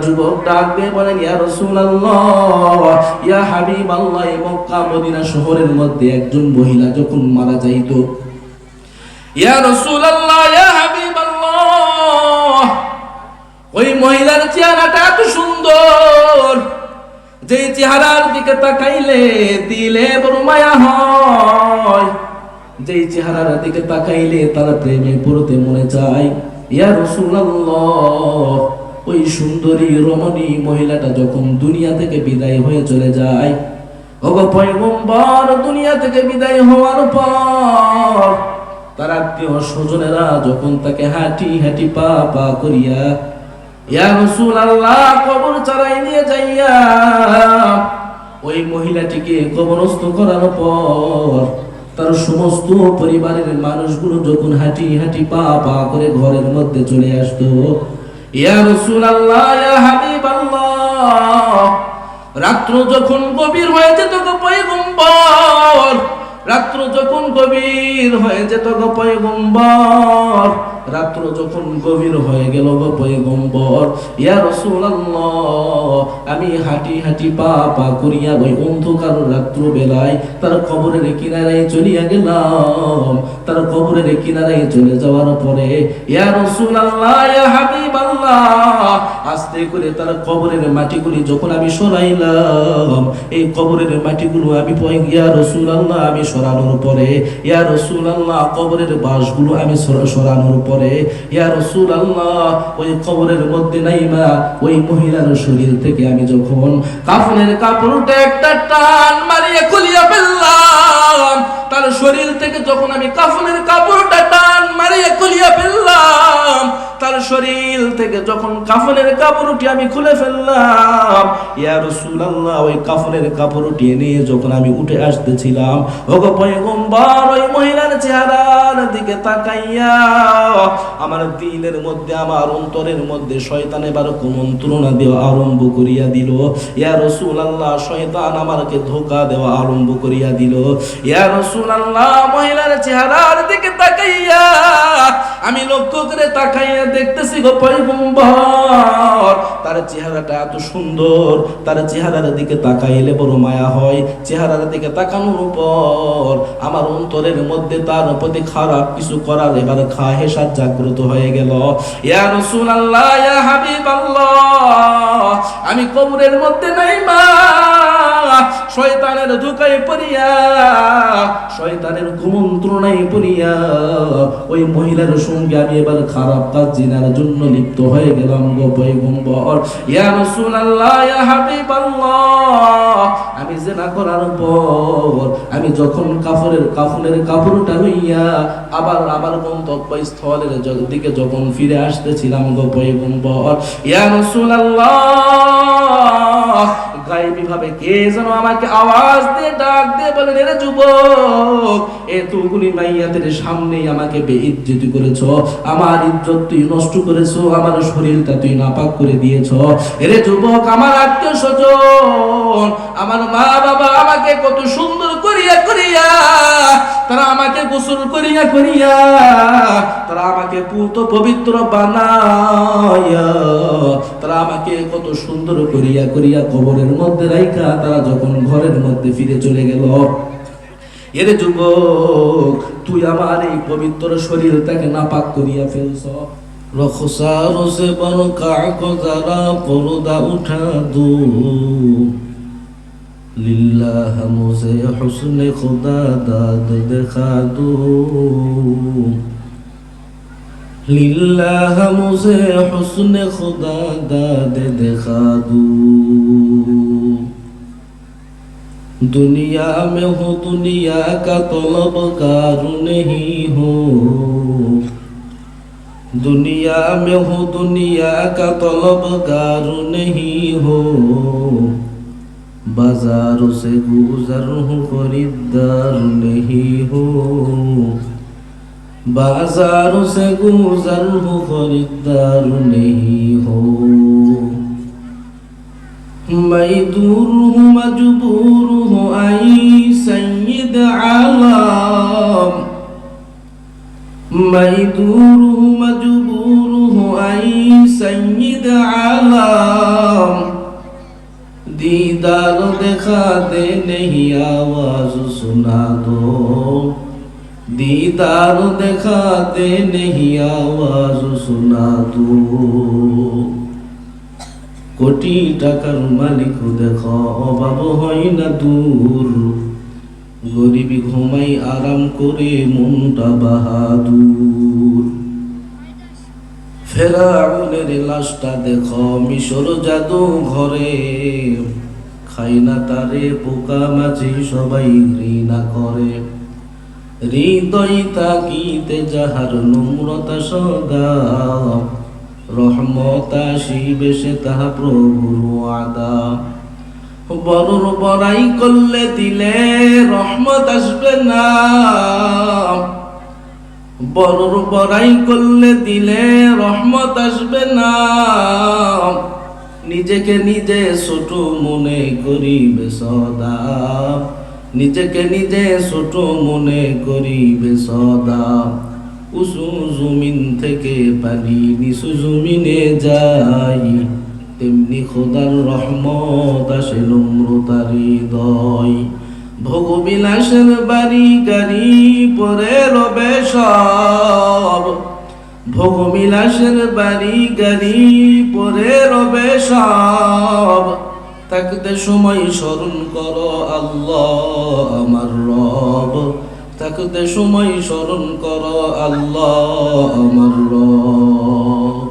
যুবক ডাক দিয়ে বলেন, ইয়া রাসূলুল্লাহ, ইয়া হাবিবাল্লাহ, এই মক্কা মদিনা শহরের মধ্যে একজন মহিলা যখন মারা যাইতো, ইয়া রাসূলুল্লাহ, ইয়া হাবিবাল্লাহ, ওই মহিলার চেহারাটা এত সুন্দর, যে চেহারার দিকে তাকাইলে দিলে বড় মায়া হয়, যে চেহারার দিকে তাকাইলে তার প্রেমে পড়তে মনে চায়। ইয়া রাসূলুল্লাহ, ওই সুন্দরী রমণী মহিলাটা যখন দুনিয়া থেকে বিদায় হয়ে চলে যায়, ওগো পয়গম্বর, দুনিয়া থেকে বিদায় হওয়ার পর তার আত্মীয় স্বজনেরা যখন তাকে হাঁটি হাঁটি পা পা করিয়া ইয়া রাসূলুল্লাহ কবর চারাই নিয়ে যাইয়া ওই মহিলাটিকে কবরস্থ করার পর তার সমস্ত পরিবারের মানুষগুলো যখন হাঁটি হাঁটি পা পা করে ঘরের মধ্যে চলে আসতো, ইয়া রাসূলুল্লাহ, ইয়া হাবিবাল্লাহ, রাত্র যখন গভীর হয়ে যেত গো পয়গম্বর, রাত্র যখন গভীর হয়ে যেত গো পয়গম্বর, রাত্র যখন গভীর হয়ে গেল গো পয়গম্বর, ইয়া রাসূলুল্লাহ, আমি হাঁটি হাঁটি পা পা করিয়া ওই অন্ধকার রাত্র বেলায় তার কবরের কিনারায় চলিয়া গেলাম। তার কবরের কিনারায় চলে যাওয়ার পরে ইয়া রাসূলুল্লাহ, ইয়া হাবিবাল্লাহ, আস্তে করে তার কবরের মাটিগুলি যখন আমি সরাইলাম, এই কবরের মাটিগুলো আমি ইয়া রাসূলুল্লাহ আমি সরানোর পরে, ইয়া রাসূলুল্লাহ, কবরের বাঁশগুলো আমি সরানোর পরে, ইয়া রাসূলুল্লাহ, ওই কবরের মধ্যে নাইমা ওই মহিলার শরীর থেকে আমি যখন কাফনের কাপড়টা একটা টান মারিয়ে খুলিয়া ফেললাম, তার শরীর থেকে যখন আমি কাফনের কাপড়টা টান মারিয়ে খুলিয়া ফেললাম, তার শরীর থেকে যখন কাফনের কাপড়টি আমি খুলে ফেললাম, ইয়া রাসূলুল্লাহ, ওই কাফনের কাপড়টি নিয়ে যখন আমি উঠে আসতেছিলাম, ওগো পয়গম্বর, ওই মহিলার চেহারার দিকে তাকাইয়া আমার দিলের মধ্যে, আমার অন্তরের মধ্যে শয়তান এবার কুমন্ত্রণা দেওয়া আরম্ভ করিয়া দিল। ইয়া রাসূলুল্লাহ, শয়তান আমাকে ধোঁকা দেওয়া আরম্ভ করিয়া দিল। ইয়া রাসূলুল্লাহ, মহিলার চেহারার দিকে তাকাইয়া আমি লক্ষ্য করে তাকাইয়া দেখতেছি গো পয়গম্বর, তার চেহারাটা এত সুন্দর, তার চেহারার দিকে তাকাইলে বড় মায়া হয়। চেহারার দিকে তাকানোর পর আমার অন্তরের মধ্যে তার প্রতি খারাপ কিছু করার এবার খাহেশাত জাগ্রত হয়ে গেল। ইয়া রাসূলুল্লাহ, ইয়া হাবিবাল্লাহ, আমি কবরের মধ্যে নাইমা শয়তানের ধোঁকায় পড়িয়া, শয়তানের কুমন্ত্রণায় পড়িয়া ওই মহিলার সঙ্গে আমি এবার খারাপ কাজ জিনার জন্য লিপ্ত হয়ে গেলাম গো পয়গম্বর। ইয়া রাসূলুল্লাহ, ইয়া হাবিবাল্লাহ, আমি জিনা করার পর আমি যখন কাফনের কাপড়টা লইয়া আবার আমার গন্তব্যস্থলের দিকে যখন ফিরে আসতেছিলাম গো পয়গম্বর, ইয়া রাসূলুল্লাহ, গায়েবী ভাবে কে যেন আমাকে আওয়াজ দিয়ে ডাক দিয়ে বলে, রে যুবক, এতগুলি মাইয়াতের সামনে আমাকে বেইজ্জতি করেছো, আমার ইজ্জত তুই নষ্ট করেছো, আমার শরীরটা তুই নাপাক করে দিয়েছো। রে যুবক, আমার আত্মীয় স্বজন, আমার মা বাবা আমাকে কত সুন্দর করিয়া করিয়া, তারা আমাকে গোসল করিয়া করিয়া, তারা আমাকে পুত পবিত্র বানায়া, তারা আমাকে কত সুন্দর করিয়া করিয়া কবরের মধ্যে রাইখা তারা যখন ঘরের মধ্যে ফিরে চলে গেল, এর যুবক, তুই আমার এই পবিত্র শরীরটাকে নাপাক করিয়া ফেলছ। রখসার সে বরকা কো যারা পর্দা উঠা দো, লিল্লাহ মুঝে হুসনে খুদা দাদ দেখা দো, লিল্লাহ মুঝে হুসনে খুদা দাদ দেখা দো। दुनिया में हो दुनिया का तलबगार नहीं हो, दुनिया में हो दुनिया का तलबगार नहीं हो, बाजारों से गुजर हूँ खरीदार नहीं हो, बाजारों से गुजर हूँ खरीदार नहीं हो। मैं दूर हूँ मजबूर हूँ आई सैयद आलम, मैं दूर हूँ मजबूर हूँ आई सैयद आलम, दीदार दिखा दे नहीं आवाज सुना दो दीदार दिखा दे नहीं आवाज सुना दो कोटी टाकार मालिक देखो अभाव হয় না দূর গরিবি ঘুমাই আরাম করে মনটা বাহাদুর ফেরাউনের লাশটা দেখো মিশর জাদু ঘরে খাই না তারে পোকা মাছি সবাই ঘৃণা করে হৃদয় তাকিতে যাহার নম্রতা সদা রহমত আসিবে সে তাহা প্রভুর ওয়াদা বড়র বড়াই করলে দিলে রহমত আসবে না বড়র বড়াই করলে দিলে রহমত আসবে না নিজেকে নিজে ছোট মনে করিবে সদা নিজেকে নিজে ছোট মনে করিবে সদা উঁচু জমিন থেকে পানি নিচু জমিনে যাই তেমনি খোদার রহমত আসে নম্রতার হৃদয় ভোগবিলাসের বাড়ি গাড়ি পরে রবে সব ভোগবিলাসের বাড়ি গাড়ি পরে রবে সব থাকতে সময় স্মরণ করো আল্লাহ আমার রব থাকতে সময় স্মরণ করো আল্লাহ আমার রব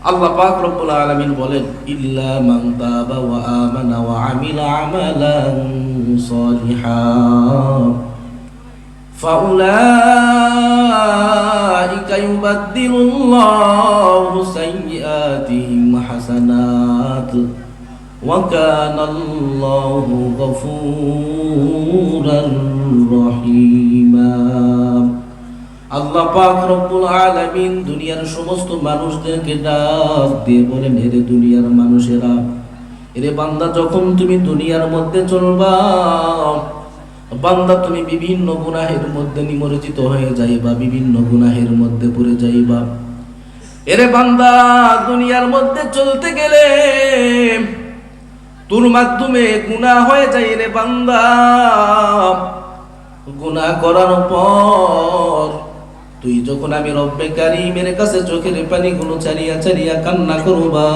আল্লাহ পাক রব্বুল আলামিন বলেন ইল্লা মান তাবা ওয়া আমানা ওয়া আমিলা আমালান সালিহান ফাউলাইকা ইউবাদদিলুল্লাহু সাইয়্যাতিহিম হাসানাত ওয়া কানাল্লাহু গফুরার রহিমা আল্লাহ পাক রব্বুল আলামিন দুনিয়ার সমস্ত মানুষদেরকে ডাক দিয়ে বলেন হে দুনিয়ার মানুষেরা এরে বান্দা যখন তুমি দুনিয়ার মধ্যে চলবা বান্দা তুমি বিভিন্ন গুনাহের মধ্যে নিমজ্জিত হয়ে যাইবা বিভিন্ন গুনাহের মধ্যে পড়ে যাইবা এরে বান্দা দুনিয়ার মধ্যে চলতে গেলে তোর মাধ্যমে গুনাহ হয়ে যায় রে বান্দা গুনাহ করার পর তুই যখন আমি রব্বে কারীমের কাছে চোখের পানিগুলো ছাড়িয়া ছাড়িয়া কান্না করবা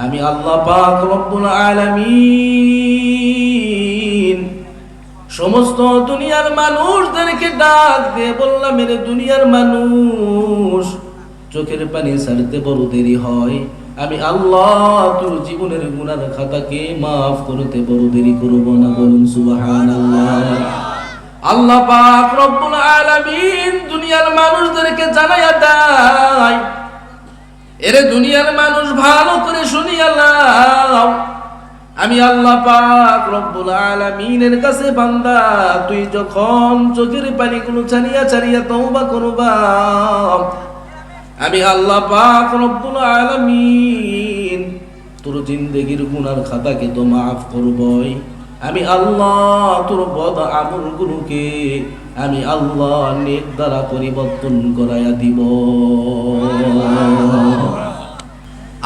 আমি আল্লাহ পাক রব্বুল আলামিন সমস্ত দুনিয়ার মানুষদেরকে ডাক দিয়ে বললাম মেরে দুনিয়ার মানুষ চোখের পানি ছাড়তে বড় দেরি হয় আমি আল্লাহ তোর জীবনের গুনার খাতাকে মাফ করতে বড় দেরি করব না বলুন সুবহানাল্লাহ আল্লাহ পাক রব্বুল আলামিন দুনিয়ার মানুষদেরকে জানায়া দেয় এরে দুনিয়ার মানুষ ভালো করে শুনিয়া নাও আমি আল্লাহ পাক রব্বুল আলামিনের কাছে বান্দা তুই যখন চোখের পানিগুলো ছাড়িয়া ছাড়িয়া তওবা করবা আমি আল্লাহ পাক রব্বুল আলামিন তোর জিন্দেগির গুনার খাতাকে তো মাফ করবই আমি আল্লাহ তোর বদ আমলগুলোকে আমি আল্লাহ নেক দ্বারা পরিবর্তন করায়া দিব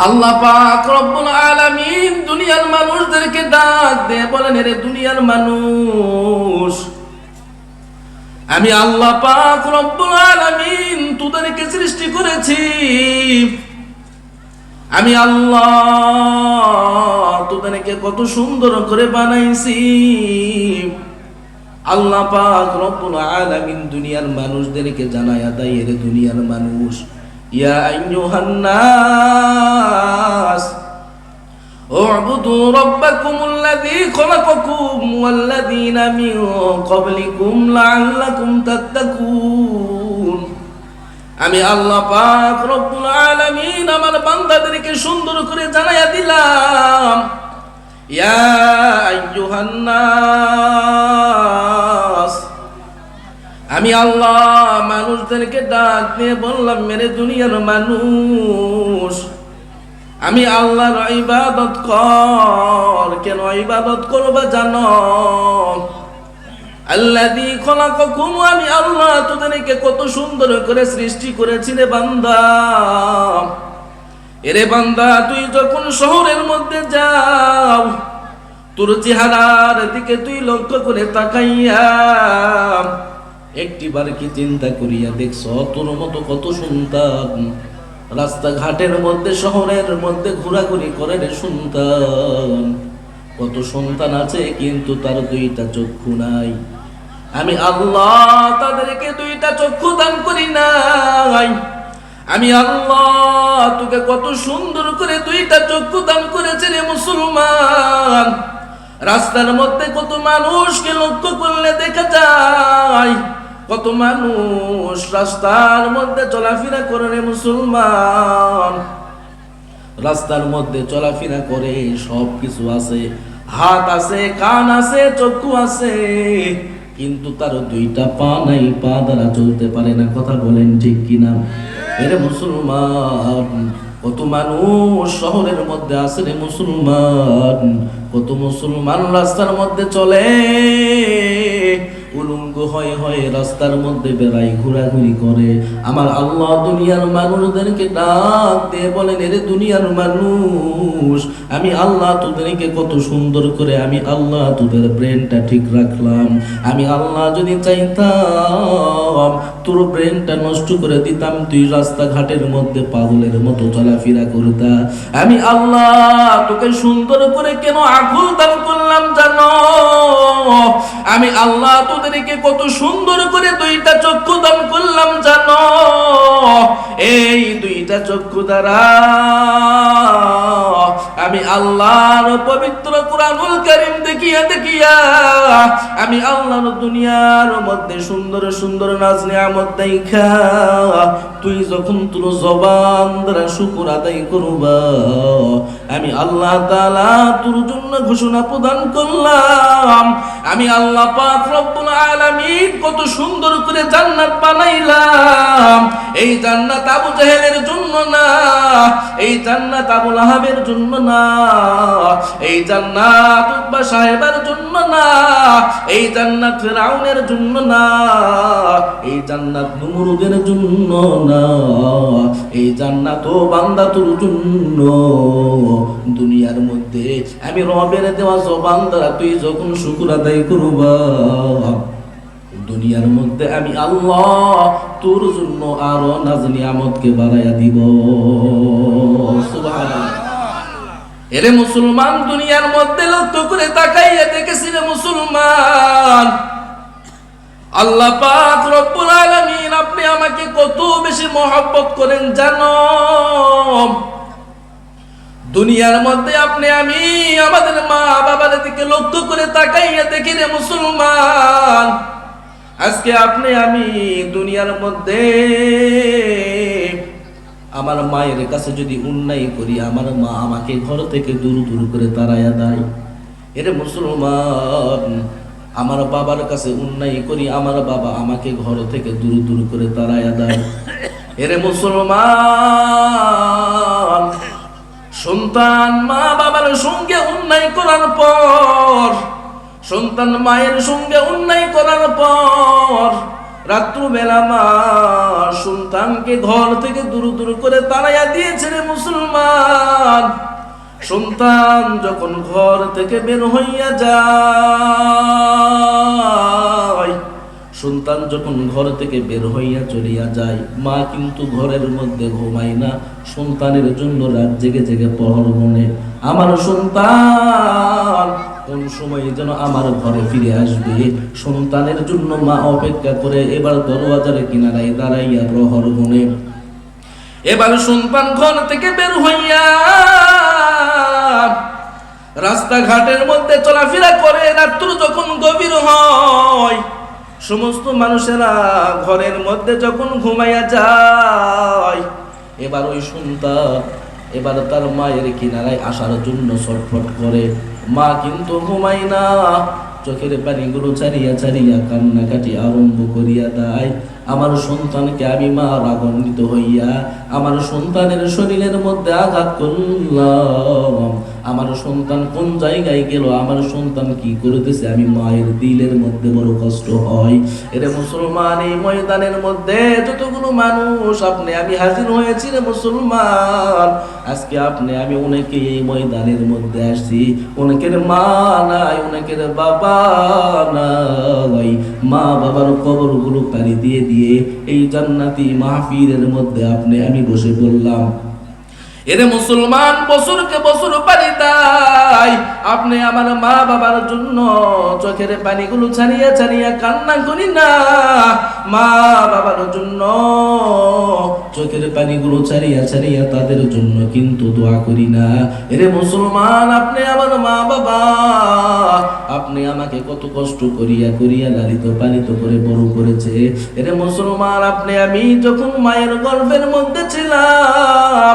আল্লাহ পাক রব্বুল আলামিন দুনিয়ার মানুষদেরকে ডাক দিয়ে বলেন রে দুনিয়ার মানুষ আমি আল্লাহ পাক রব্বুল আলামিন তোদেরকে সৃষ্টি করেছি আমি আল্লাহ তোদেরকে কত সুন্দর করে বানাইছি আল্লাহ পাক রব্বুল আলামিন দুনিয়ার মানুষদেরকে জানায়া দেয় রে দুনিয়ার মানুষ ইয়া আইয়ুহান নাস اعبدوا ربكم الذي خلقكم والذين من قبلكم لعلكم تتقون আমি আল্লাহ পাক রব্বুল আলামিন আমার বান্দাদেরকে সুন্দর করে জানায়া দিলাম ইয়া আইয়ুহান নাস আমি আল্লাহ মানুষদেরকে ডাক দিয়ে বললাম মেরে দুনিয়ার মানুষ আমি আল্লাহর ইবাদত কর কেন ইবাদত করবা জানো আল্লাযী খলাকাকুম আমি আল্লাহ তোদেরকে কত সুন্দর করে সৃষ্টি করেছি রে বান্দা এরে বান্দা, তুই যখন শহরের মধ্যে যাও, তোর চেহারার দিকে তুই লক্ষ্য করে তাকাইয়া একটিবার কি চিন্তা করিয়া দেখছ তোর মতো কত সন্তান রাস্তাঘাটের মধ্যে শহরের মধ্যে ঘোরাঘুরি করে রে সন্তান? কত সন্তান আছে কিন্তু তার দুইটা চক্ষু নাই। আমি আল্লাহ তাদেরকে দুইটা চক্ষু দান করি নাই। আমি আল্লাহ তোকে কত সুন্দর করে দুইটা চক্ষু দান করেছে রে মুসলমান। রাস্তার মধ্যে কত মানুষকে লক্ষ্য করলে দেখা যায়, কত মানুষ রাস্তার মধ্যে চলাফেরা করে রে মুসলমান। রাস্তার মধ্যে চলাফেরা করে, সব কিছু আছে, হাত আছে, কান আছে, চক্ষু আছে, কিন্তু তার দুইটা পা নাই, পা দ্বারা চলতে পারে না। কথা বলেন ঠিক কিনা? এরে মুসলমান, কত মানুষ শহরের মধ্যে আছে রে মুসলমান, কত মুসলমান রাস্তার মধ্যে চলে, উলঙ্গ হয়ে হয়ে রাস্তার মধ্যে বেড়াই, ঘোরাঘুরি করে। আমার আল্লাহ দুনিয়ার মানুষদেরকে ডাক দিয়ে বলেন, এরে দুনিয়ার মানুষ, আমি আল্লাহ তোদেরকে কত সুন্দর করে, আমি আল্লাহ তোদের ব্রেনটা ঠিক রাখলাম। আমি আল্লাহ যদি চাইতাম তোর ব্রেনটা নষ্ট করে দিতাম, তুই রাস্তাঘাটের মধ্যে পাগলের মতো চলাফেরা করতা। আমি আল্লাহ তোকে সুন্দর করে কেন আকল দান করলাম জানো? আমি আল্লাহ তোদেরকে কত সুন্দর করে দুইটা চক্ষু দান করলাম জানো? এই দুইটা চক্ষু দ্বারা আমি আল্লাহর পবিত্র কুরআনুল কারীম দেখিয়া দেখিয়া আমি আল্লাহর দুনিয়ার মধ্যে সুন্দর সুন্দর নাজ নিয়ামত দেখা তুই যখন তোর জবান দ্বারা শুকর আদায় করবা, আমি আল্লাহ তাআলা তোর জন্য ঘোষণা প্রদান করলাম। আমি আল্লাহ পাক রব্বুল আলামিন কত সুন্দর করে জান্নাত বানাইলাম। এই জান্নাত আবু জাহেলের জন্য না, এই জান্নাত আবু লাহাবের জন্য না, এই জান্নাত উতবা সাহেবের জন্য না, এই জান্নাত ফিরআউনের জন্য না, এই জান্নাত নমরুদের জন্য না, এই জান্নাত ও বান্দা তোর জন্য। দুনিয়ার মধ্যে আমি রবের দেওয়া জবান দ্বারা তুই যখন শুকর আদায় করবা, দুনিয়ার মধ্যে আমি আল্লাহ তোর জন্য আরো নাজ নিয়ামতকে বাড়াইয়া দিব। সুবহানাল্লাহ। এরে মুসলমান, দুনিয়ার মধ্যে লক্ষ্য করে তাকাইয়া দেখেছি রে মুসলমান, আল্লাহ পাক রব্বুল আলামিন আপনি আমাকে কত বেশি মহব্বত করেন জানো? দুনিয়ার মধ্যে আপনি আমি আমাদের মা বাবার দিকে লক্ষ্য করে তাকাইয়া দেখি রে মুসলমান, আজকে আপনি আমি দুনিয়ার মধ্যে আমার মায়ের কাছে যদি অন্যায় করি, আমার মা আমাকে ঘর থেকে দূর দূর করে তাড়াইয়া দেয়। এরে মুসলমান, আমার বাবার কাছে অন্যায় করি, আমার বাবা আমাকে ঘর থেকে দূর দূর করে তাড়াইয়া দেয়। এরে মুসলমান, সন্তান মা বাবার সঙ্গে অন্যায় করার পর, সন্তান মায়ের সঙ্গে অন্যায় করার পর রাত্রিবেলা মা সন্তানকে ঘর থেকে দূর দূর করে তাড়াইয়া দিয়েছে রে মুসলমান। সন্তান যখন ঘর থেকে বের হইয়া যায়, সন্তান যখন ঘর থেকে বের হইয়া চলিয়া যায়, মা কিন্তু ঘরের মধ্যে ঘুমায় না, সন্তানের জন্য রাত জেগে জেগে প্রহর গুনে আমার সন্তান কোন সময় যেন আমার ঘরে ফিরে আসবে, সন্তানের জন্য মা অপেক্ষা করে এবার দরওয়াজার কিনারায় দাঁড়াইয়া প্রহর গুনে। এবার সন্তান ঘর থেকে বের হইয়া রাস্তাঘাটের মধ্যে চলাফেরা করে। রাত্র যখন গভীর হয়, সমস্ত মানুষেরা ঘরের মধ্যে যখন ঘুমাইয়া যায়, এবার ওই সন্তান এবার তার মায়ের কিনারায় আসার জন্য ছটফট করে। মা কিন্তু ঘুমায় না, চোখের পানিগুলো ছাড়িয়া ছাড়িয়া কান্নাকাটি আরম্ভ করিয়া দেয়। আমার সন্তানকে আমি মা রাগান্বিত হইয়া আমার সন্তানের শরীরের মধ্যে আঘাত করলাম, আমার সন্তান কোন জায়গায় গেল, আমার সন্তান কি করতেছে, আমি মায়ের দিলের মধ্যে বড় কষ্ট হয়। এরে মুসলমান, এই ময়দানের মধ্যে যতগুলো মানুষ আপনি আমি হাজির হয়েছি রে মুসলমান, আজকে আপনি আমি অনেকে এই ময়দানের মধ্যে আসছি, অনেকের মা নাই, অনেকের বাবা নাই, মা বাবার কবরগুলো পাড়ি দিয়ে দিয়ে এই জান্নাতি মাহফিলের মধ্যে আপনি আমি বসে পড়লাম। এরে মুসলমান, বছরকে বছর পানি দেয়, আপনি আমার মা বাবার জন্য চোখের পানিগুলো ছাড়িয়ে ছাড়িয়ে কান্না করি না, মা বাবার জন্য চোখের পানিগুলো ছাড়িয়ে ছাড়িয়ে তাদের জন্য কিন্তু দোয়া করি না। এরে মুসলমান, আপনি আমার মা বাবা, আপনি আমাকে কত কষ্ট করিয়া করিয়া লালিত পালিত করে বড় করেছে। এরে মুসলমান, আপনি আমি যখন মায়ের গর্ভের মধ্যে ছিলাম,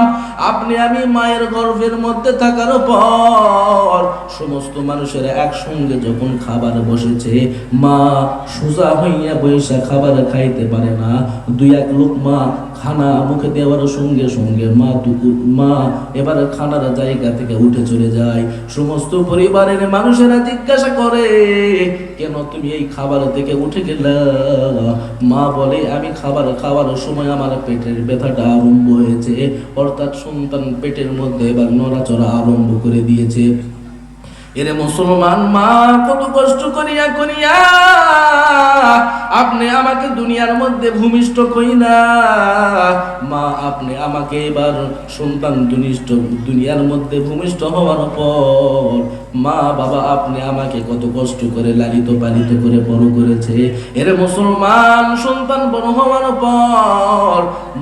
আপনি আমি মায়ের গর্ভের মধ্যে থাকার পর সমস্ত মানুষেরা একসঙ্গে যখন খাবার বসেছে, মা সোজা হইয়া বৈশা খাবার খাইতে পারে না, দুই এক লোকমা খানা মুখে দেওয়ার সঙ্গে সঙ্গে মা এবার খানার জায়গা থেকে উঠে চলে যায়। সমস্ত পরিবারের মানুষেরা জিজ্ঞাসা করে, কেন তুমি এই খাবার থেকে উঠে গেলা? মা বলে, আমি খাবার খাওয়ার সময় আমার পেটের ব্যথাটা আরম্ভ হয়েছে, অর্থাৎ সন্তান পেটের মধ্যে এবার নড়াচড়া আরম্ভ করে দিয়েছে। এরে মুসলমান, মা কত কষ্ট করিয়া করিয়া আপনি আমাকে দুনিয়ার মধ্যে ভূমিষ্ঠ কইনা, মা আপনি আমাকে এবার সন্তান দুনিয়ার মধ্যে ভূমিষ্ঠ হওয়ার পর মা বাবা আপনি আমাকে কত কষ্ট করে লালিত পালিত করে বড় করেছে। এরে মুসলমান, সন্তান বড় হওয়ার পর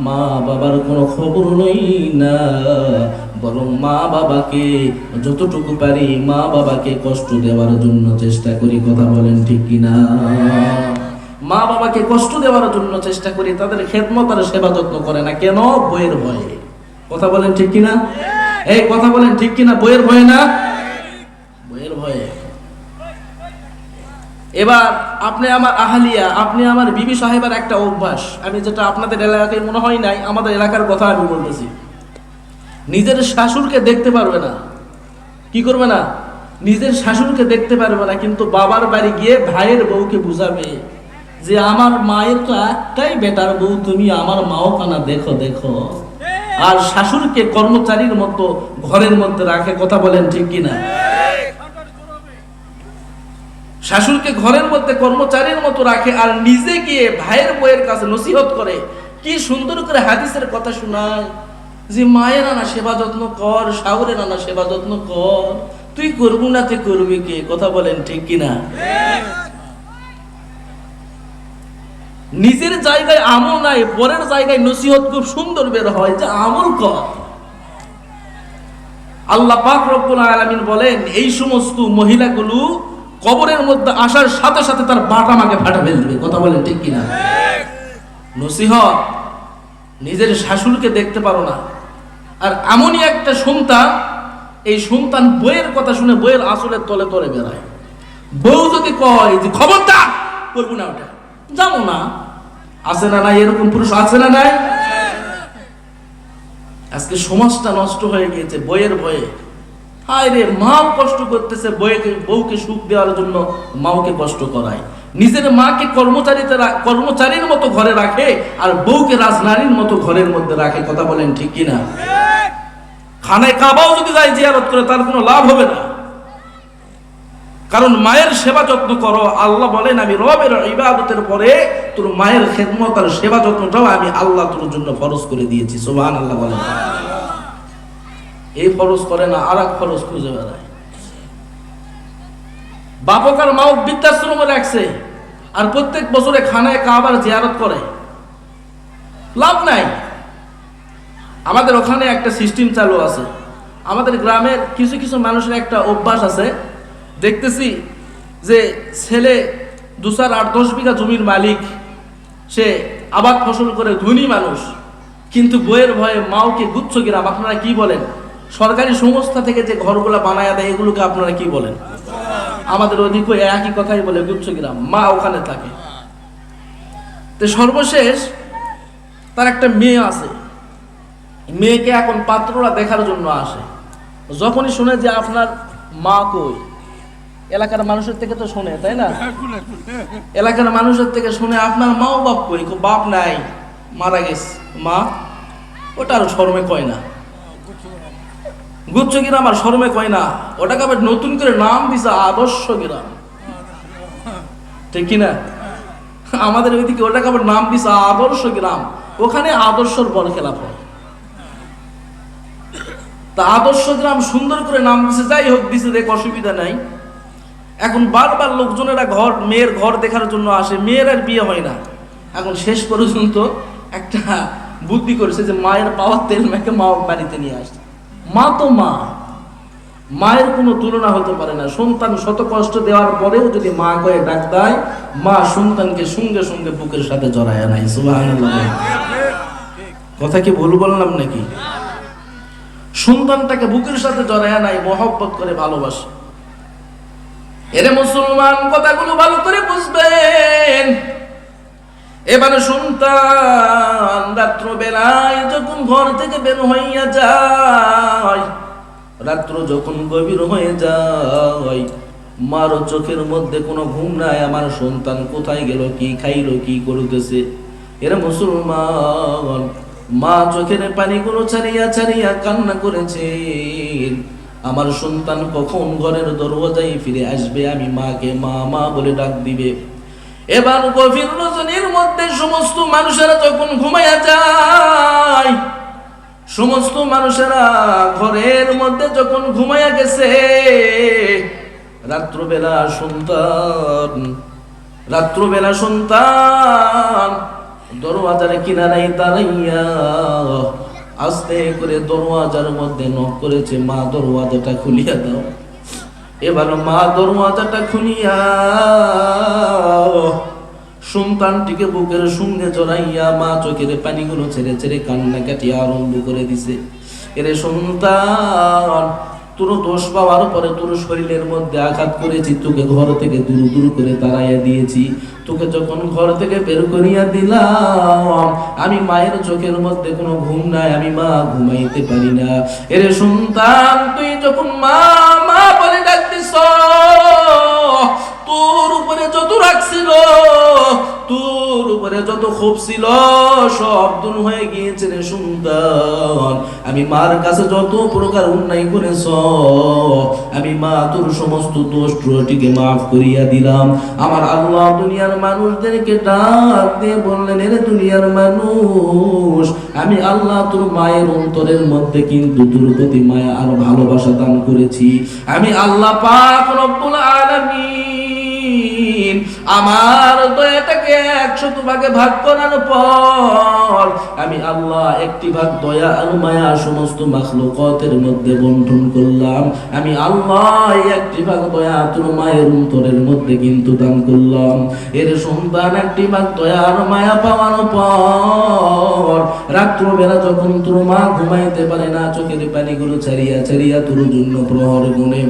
মা বাবার কোনো খবর লই না, বরং মা বাবাকে যতটুকু পারি মা বাবাকে কষ্ট দেওয়ার জন্য চেষ্টা করি। কথা বলেন ঠিক কিনা? মা বাবাকে কষ্ট দেওয়ার জন্য চেষ্টা করি, তাদের খেদমত আর সেবা যত্ন করে না। কেন? বইয়ের ভয়ে। কথা বলেন ঠিক কিনা? এই কথা বলেন ঠিক কিনা? বইয়ের ভয়ে না? বইয়ের ভয়ে। এবার আপনি আমার আহলিয়া, আপনি আমার বিবি সাহেবের একটা অভ্যাস, আমি যেটা আপনাদের এলাকায় মনে হয় নাই, আমাদের এলাকার কথা আমি বলতেছি। নিজের শাশুড়কে দেখতে পারবে না, কি করবে না? নিজের শাশুড়কে দেখতে পারবে না, কিন্তু বাবার বাড়ি গিয়ে ভাইয়ের বউকে বুঝাবে যে আমার মায়ের তো একটাই বেটার বউ, তুমি আমার মাও কানা দেখো দেখো। আর শাশুড়কে কর্মচারীর মতো ঘরের মধ্যে রাখে। কথা বলেন ঠিক কিনা? শাশুড়কে ঘরের মধ্যে কর্মচারীর মতো রাখে, আর নিজে গিয়ে ভাইয়ের বউয়ের কাছে নসিহত করে, কি সুন্দর করে হাদিসের কথা শোনায় যে মায়ের আনা সেবা যত্ন কর, শাশুড়ের আনা সেবা যত্ন কর, তুই করবো না তুই করবি কে? কথা বলেন ঠিক কিনা? নিজের জায়গায় আমল নাই, পরের জায়গায় নসিহত খুব সুন্দর বের হয় যে আমল কর। আল্লাহ পাক রব্বুল আলামিন বলেন, এই সমস্ত মহিলাগুলো কবরের মধ্যে আসার সাথে সাথে তার বাটা মাকে ফাটা ফেলে দিবে। কথা বলেন ঠিক কিনা? নসিহত, নিজের শাশুড়কে দেখতে পারো না, আর এমনই একটা সন্তান, এই সন্তান বইয়ের কথা শুনে বইয়ের আসলের তলে তলে বেড়ায়। বউ যদি কয় যে খবরদার করবো না, ওটা যাবো না, আছে না নাই? এরকম পুরুষ আছে না নাই? আজকে সমাজটা নষ্ট হয়ে গিয়েছে বইয়ের ভয়ে। হায় রে, মাও কষ্ট করতেছে বউকে সুখ দেওয়ার জন্য, মাওকে কষ্ট করায়। নিজের মাকে কর্মচারীর মতো ঘরে রাখে, আর বউকে রাজনারীর মতো ঘরের মধ্যে রাখে। কথা বলেন ঠিক কিনা? খানায় কাবাও যদি যায় জিয়ারত করে, তার কোনো লাভ হবে না। কারণ মায়ের সেবা যত্ন করো, আল্লাহ বলেন আমি রবের ইবাদতের পরে তোর মায়ের খেদমত আর সেবা যত্নটাও আমি আল্লাহ তোর জন্য ফরজ করে দিয়েছি। সুবহানাল্লাহ বলেন। এই ফরজ করে না, আর এক ফরজ খুঁজে বেড়ায়। বাপক আর মাও বৃদ্ধাশ্রমে রাখছে, আর প্রত্যেক বছরে খানায় কাবার জিয়ারত করে, লাভ নাই। আমাদের ওখানে একটা সিস্টেম চালু আছে। আমাদের গ্রামের কিছু কিছু মানুষের একটা অভ্যাস আছে, দেখতেছি যে ছেলে 2-8-10 বিঘা জমির মালিক, সে আবাদ ফসল করে, ধনী মানুষ, কিন্তু বইয়ের ভয়ে মাওকে গুচ্ছ গ্রাম, আপনারা কি বলেন? সরকারি সংস্থা থেকে যে ঘরগুলা বানায় দেয়, এগুলোকে আপনারা কি বলেন? আমাদের ওদিকে একই কথাই বলে, গুচ্ছ গ্রাম। মা ওখানে থাকে। তো তো সর্বশেষ তার একটা মেয়ে আছে, মেয়েকে এখন পাত্ররা দেখার জন্য আসে। যখনই শুনে যে আপনার মা কই, এলাকার মানুষের থেকে তো শুনে, তাই না? এলাকার মানুষের থেকে শুনে আপনার মাও বাপ কই, বাপ নাই, মারা গেছে মা, ওটা আর শরমে কয় না, গুচ্ছ গ্রাম আর শরমে কয় না, ওটাকে আবার নতুন করে নাম দিছে আদর্শ গ্রাম, ঠিক কিনা? আমাদের ওইদিকে ওটাকে আবার নাম দিছে আদর্শ গ্রাম, ওখানে আদর্শর বল খেলাপ হয়। তা আদর্শ গ্রাম সুন্দর করে নাম দিছে, যাই হোক দিছে, দেখ অসুবিধা নাই। এখন বারবার লোকজনেরা মেয়ের ঘর দেখার জন্য আসে, মেয়ের আর বিয়ে হয় না। এখন শেষ পর্যন্ত একটা বুদ্ধি করেছে যে মায়ের পাওয়ার তেল মেখে মা বাড়িতে নিয়ে আসে। মা তো মা, মায়ের কোনো তুলনা হতে পারে না। সন্তান শত কষ্ট দেওয়ার পরেও যদি মা কয়ে ডাক দেয়, মা সন্তানকে সঙ্গে সঙ্গে বুকের সাথে জড়ায় নাই। সুবহানাল্লাহ, কথা কি ভুল বললাম নাকি? সন্তানটাকে বুকের সাথে জড়ায় নাই, মহব্বত করে ভালোবাসে। এরে মুসলমান, কথাগুলো ভালো করে বুঝবেন। এবারে সন্তান রাত্র বেলায় যখন ঘর থেকে বের হইয়া যায়, রাত্র যখন গভীর হয়ে যায়, মার চোখের মধ্যে কোনো ঘুম নাই। আমার সন্তান কোথায় গেল, কি খাইলো, কি করতেছে। এরা মুসলমান, মা চোখের পানিগুলো ছাড়িয়া ছাড়িয়া কান্না করেছেন। আমার সন্তান কখন ঘরের দরওয়াজায় ফিরে আসবে, আমি মাকে মা মা বলে ডাক দিবে। এবার গভীর রজনীর মধ্যে সমস্ত মানুষেরা যখন ঘুমাইয়া যায়, সমস্ত মানুষেরা ঘরের মধ্যে যখন ঘুমাইয়া গেছে, রাত্রবেলা সন্তান দরওয়াজার কিনারায় দাঁড়াইয়া আস্তে করে দরওয়াজার মধ্যে নক করেছে, মা দরওয়াজাটা খুলিয়া দাও। এবার মা দরওয়াজাটা খুলিয়া সন্তানটিকে বুকের সঙ্গে জড়াইয়া মা চোখের পানিগুলো ছেড়ে ছেড়ে কান্না কাটিয়ে আরম্ভ করে দিছে। এরে সন্তান, তোর দোষ পাওয়ার পরে তোর শরীরের মধ্যে আঘাত করেছি, তোকে ঘর থেকে দূর দূর করে তাড়াইয়া দিয়েছি। তোকে যখন ঘর থেকে বের করিয়া দিলাম, আমি মায়ের চোখের মধ্যে কোনো ঘুম নাই, আমি মা ঘুমাইতে পারি না। এরে সন্তান, তুই যখন মা মা বলে ডাক দিস, তোর উপরে যত রাগ ছিল, তোর উপরে যত ক্ষোভ ছিল, সব দূর হয়ে গিয়েছে রে সন্তান। আমি মার কাছে যত প্রকার অন্যায় করেছ, আমি মা তোর সমস্ত দোষ ত্রুটিকে মাফ করিয়া দিলাম। আমার আল্লাহ দুনিয়ার মানুষদেরকে ডাক দিয়ে বললেন, এরে দুনিয়ার মানুষ, আমি আল্লাহ তোর মায়ের অন্তরের মধ্যে কিন্তু তোর প্রতি মায়া আর ভালোবাসা দান করেছি। আমি আল্লাহ পাক রব্বুল আলামিন আমার দয়াটাকে 100 ভাগে ভাগ করার পর আমি আল্লাহ 1 ভাগ দয়া আর মায়া সমস্ত মাখলুকাতের মধ্যে বন্টন করলাম। আমি আল্লাহ 1 ভাগ দয়া তোর মায়ের অন্তরের মধ্যে কিন্তু দান করলাম। এর সন্তান 1 ভাগ দয়া আর মায়া পাওয়ার পর রাত্রবেলা যখন তোর মা ঘুমাইতে পারে না, চোখের পানিগুলো ছাড়িয়া ছাড়িয়া তোর জন্য প্রহর গুনে,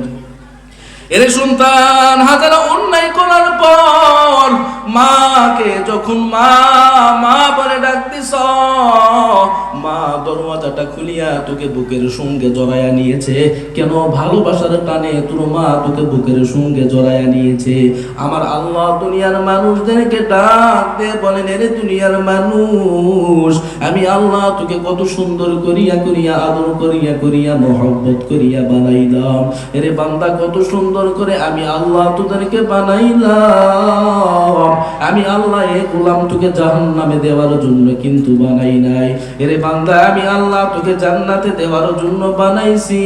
এরে সন্তান হাজারো অন্যায় করার পর মাকে যখন মা মা বলে ডাক দিস, মা দরওয়াজাটা খুলিয়া তোকে বুকের সঙ্গে জড়াইয়া নিয়েছে। কেন? ভালোবাসার টানে তোর মা তোকে বুকের সঙ্গে জড়াইয়া নিয়েছে। আমার আল্লাহ দুনিয়ার মানুষদেরকে ডাক দিয়ে বলেন, এরে দুনিয়ার মানুষ, আমি আল্লাহ তোকে কত সুন্দর করিয়া করিয়া আদর করিয়া করিয়া মহব্বত করিয়া বানাইলাম। এরে বান্দা, কত সুন্দর করে আমি আল্লাহ তোদেরকে বানাইলাম। আমি আল্লাহ এ গোলাম তোকে জাহান্নামে দেওয়ার জন্য কিন্তু বানাই নাই। এরে বান্দা, আমি আল্লাহ তোকে জান্নাতে দেওয়ার জন্য বানাইছি।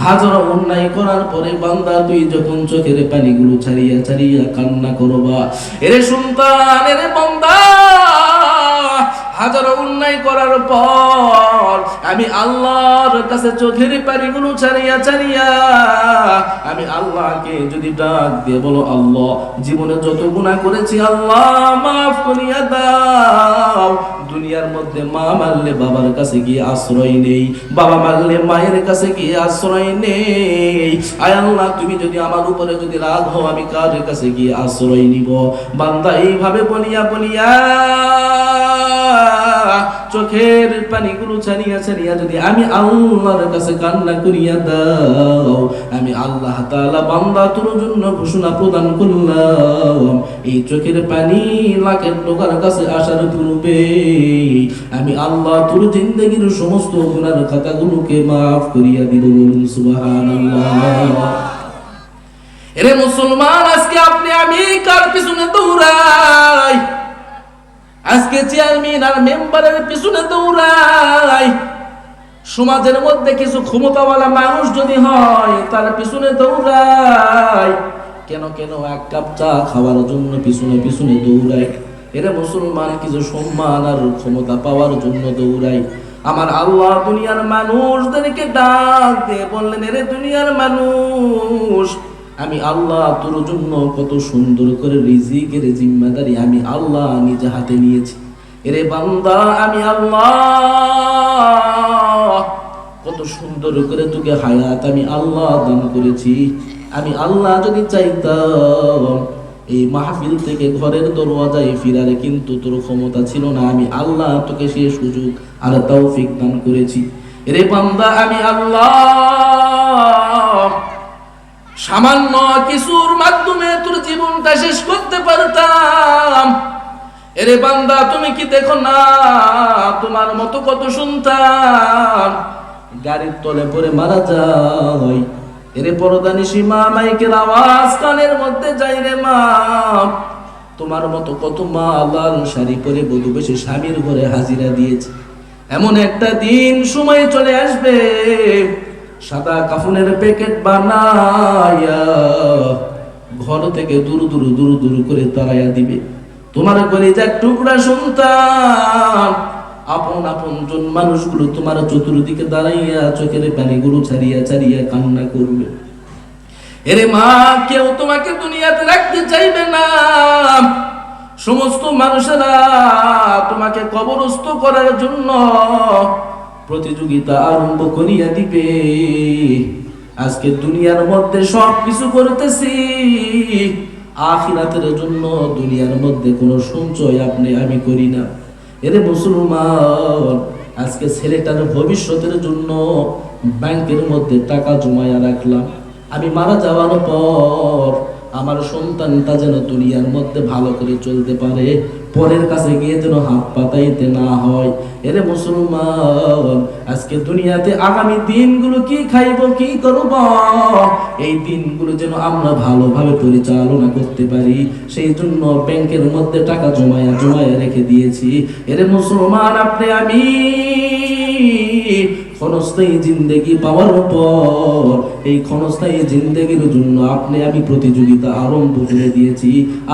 হাজারো অন্যায় করার পরে বান্দা, তুই যখন চোখের পানিগুলো ছাড়িয়া ছাড়িয়া কান্না করবা, এরে সন্তান, এরে বান্দা, হাজারো অন্যায় করার পর আমি আল্লাহর কাছে চোখের পানিগুলো ছাড়িয়া ছাড়িয়া আমি আল্লাহকে যদি ডাক দিয়ে বলো, আল্লাহ জীবনে যত গুনাহ করেছি আল্লাহ মাফ করিয়া দাও, দুনিয়ার মধ্যে মা মারলে বাবার কাছে গিয়ে আশ্রয় নেই, বাবা মারলে মায়ের কাছে গিয়ে আশ্রয় নেই। আয় আল্লাহ, তুমি যদি আমার উপরে যদি রাগ হও, আমি কার কাছে গিয়ে আশ্রয় নিব? বান্দা এইভাবে বলিয়া বলিয়া চোখের পানিগুলো ছাড়িয়া ছাড়িয়া যদি আমি আল্লাহর কাছে কান্না করিয়া দাও, আমি আল্লাহ তাআলা বান্দা তোর জন্য ঘোষণা প্রদান করলাম, এই চোখের পানি লাখের লোকের কাছে আসার পূর্বে আমি আল্লাহ তোর জিন্দেগির সমস্ত গুনার খাতাগুলোকে মাফ করিয়া দিব। বলুন সুবহানাল্লাহ। এরে মুসলমান, আজকে আপনি আমি কার পিছনে দৌড়াই? আজকে চেয়ারম্যান আর মেম্বারের পিছনে দৌড়াই। সমাজের মধ্যে কিছু ক্ষমতাওয়ালা মানুষ যদি হয়, তার পিছনে দৌড়াই। কেন কেন এক কাপ চা খাওয়ার জন্য পিছনে পিছনে দৌড়াই। এরা মুসলমান কিছু সম্মান আর ক্ষমতা পাওয়ার জন্য দৌড়াই। আমার আল্লাহ দুনিয়ার মানুষদেরকে ডাক দিয়ে বললেন, এরে দুনিয়ার মানুষ, আমি আল্লাহ তোর জন্য কত সুন্দর করে রিজিকের জিম্মাদারি আমি আল্লাহ নিজে হাতে নিয়েছি। এরে বান্দা, আমি আল্লাহ কত সুন্দর করে তোকে হায়াত আমি আল্লাহ দান করেছি। আমি আল্লাহ যদি চাইতাম এই মাহফিল থেকে ঘরের দরওয়াজায় ফিরার কিন্তু তোর ক্ষমতা ছিল না, আমি আল্লাহ তোকে সে সুযোগ আর তৌফিক দান করেছি। এরে বান্দা, আমি আল্লাহ সামান্য কিছুর মাধ্যমে তোর জীবনটা শেষ করতে পারতাম। এরে বান্দা, তুমি কি দেখো না তোমার মতো কত সন্তান গাড়ির তলে পড়ে মারা যায়? এরে পরদানিশী মা, মাইকের আওয়াজ কানের মধ্যে যাই রে মা, তোমার মতো কত মা লাল শাড়ি পরে বধূ বেশে স্বামীর ঘরে হাজিরা দিয়েছে। এমন একটা দিন সময় চলে আসবে, সাদা কাফনের প্যাকেট বানায়া ঘর থেকে দূর দূর দূর দূর করে তাড়াইয়া দিবে তোমার কলিজার টুকরা সন্তান। আপন আপন জন মানুষগুলো তোমার চতুর্দিকে দাঁড়াইয়া চোখের পানিগুলো ছাড়িয়া ছাড়িয়া কান্না করবে। এরে মা, কেউ তোমাকে দুনিয়াতে রাখতে চাইবে না। সমস্ত মানুষেরা তোমাকে কবরস্থ করার জন্য প্রতিযোগিতা আরম্ভ করিয়া দিবে। আজকে দুনিয়ার মধ্যে সব কিছু করতেছি আখিরাতের জন্য, দুনিয়ার মধ্যে কোনো সঞ্চয় আপনি আমি করি না। এরে মুসলমান, আজকে ছেলেটার ভবিষ্যতের জন্য ব্যাংকের মধ্যে টাকা জমায়া রাখলাম। আমি মারা যাওয়ার পর আমার সন্তানটা যেন দুনিয়ার মধ্যে ভালো করে চলতে পারে, পরের কাছে গিয়ে যেন হাত পাতাইতে না হয়। এরে মুসলমান, আজকে দুনিয়াতে আগামী দিনগুলো কি খাইব, কি করব, এই দিনগুলো যেন আমরা ভালোভাবে পরিচালনা করতে পারি, সেই জন্য ব্যাংকের মধ্যে টাকা জমায়া জমায়া রেখে দিয়েছি। এরে মুসলমান, আপনি আমি ক্ষণস্থায়ী জিন্দেগি পাওয়ার পর এই ক্ষণস্থায়ী জিন্দেগির জন্য আপনি আমি প্রতিযোগিতা আরম্ভ করে দিয়েছি।